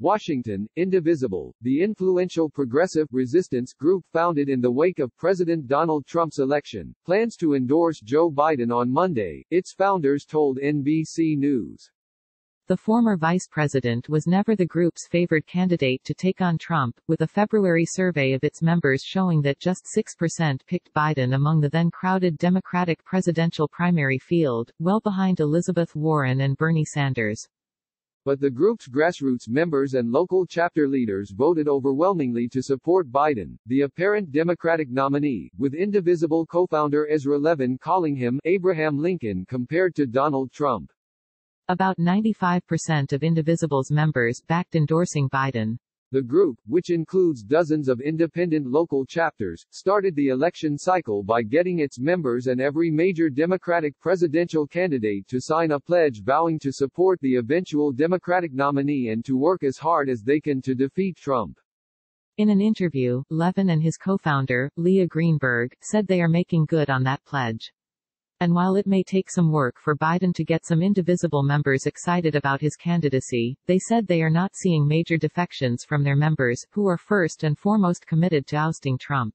Washington, Indivisible, the influential progressive resistance group founded in the wake of President Donald Trump's election, plans to endorse Joe Biden on Monday, its founders told NBC News. The former vice president was never the group's favored candidate to take on Trump, with a February survey of its members showing that just 6% picked Biden among the then crowded Democratic presidential primary field, well behind Elizabeth Warren and Bernie Sanders. But the group's grassroots members and local chapter leaders voted overwhelmingly to support Biden, the apparent Democratic nominee, with Indivisible co-founder Ezra Levin calling him Abraham Lincoln compared to Donald Trump. About 95% of Indivisible's members backed endorsing Biden. The group, which includes dozens of independent local chapters, started the election cycle by getting its members and every major Democratic presidential candidate to sign a pledge vowing to support the eventual Democratic nominee and to work as hard as they can to defeat Trump. In an interview, Levin and his co-founder, Leah Greenberg, said they are making good on that pledge. And while it may take some work for Biden to get some Indivisible members excited about his candidacy, they said they are not seeing major defections from their members, who are first and foremost committed to ousting Trump.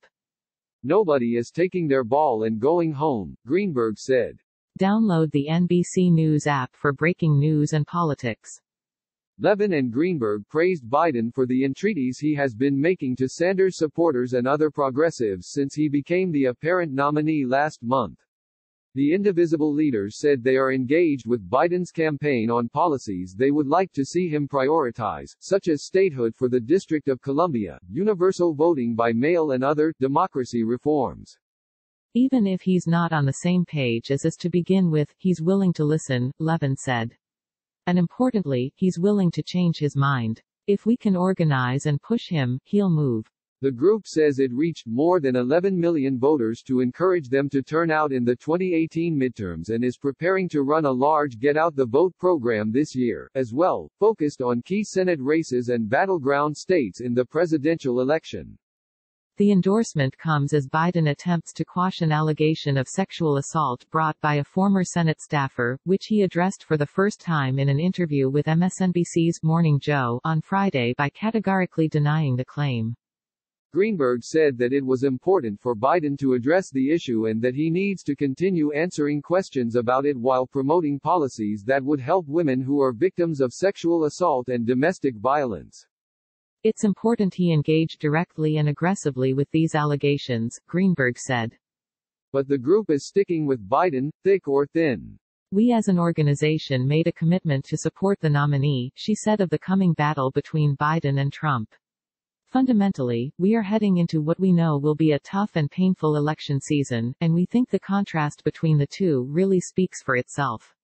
Nobody is taking their ball and going home, Greenberg said. Download the NBC News app for breaking news and politics. Levin and Greenberg praised Biden for the entreaties he has been making to Sanders supporters and other progressives since he became the apparent nominee last month. The Indivisible leaders said they are engaged with Biden's campaign on policies they would like to see him prioritize, such as statehood for the District of Columbia, universal voting by mail and other democracy reforms. Even if he's not on the same page as us to begin with, he's willing to listen, Levin said. And importantly, he's willing to change his mind. If we can organize and push him, he'll move. The group says it reached more than 11 million voters to encourage them to turn out in the 2018 midterms and is preparing to run a large Get Out the Vote program this year, as well, focused on key Senate races and battleground states in the presidential election. The endorsement comes as Biden attempts to quash an allegation of sexual assault brought by a former Senate staffer, which he addressed for the first time in an interview with MSNBC's Morning Joe on Friday by categorically denying the claim. Greenberg said that it was important for Biden to address the issue and that he needs to continue answering questions about it while promoting policies that would help women who are victims of sexual assault and domestic violence. It's important he engage directly and aggressively with these allegations, Greenberg said. But the group is sticking with Biden, thick or thin. We as an organization made a commitment to support the nominee, she said of the coming battle between Biden and Trump. Fundamentally, we are heading into what we know will be a tough and painful election season, and we think the contrast between the two really speaks for itself.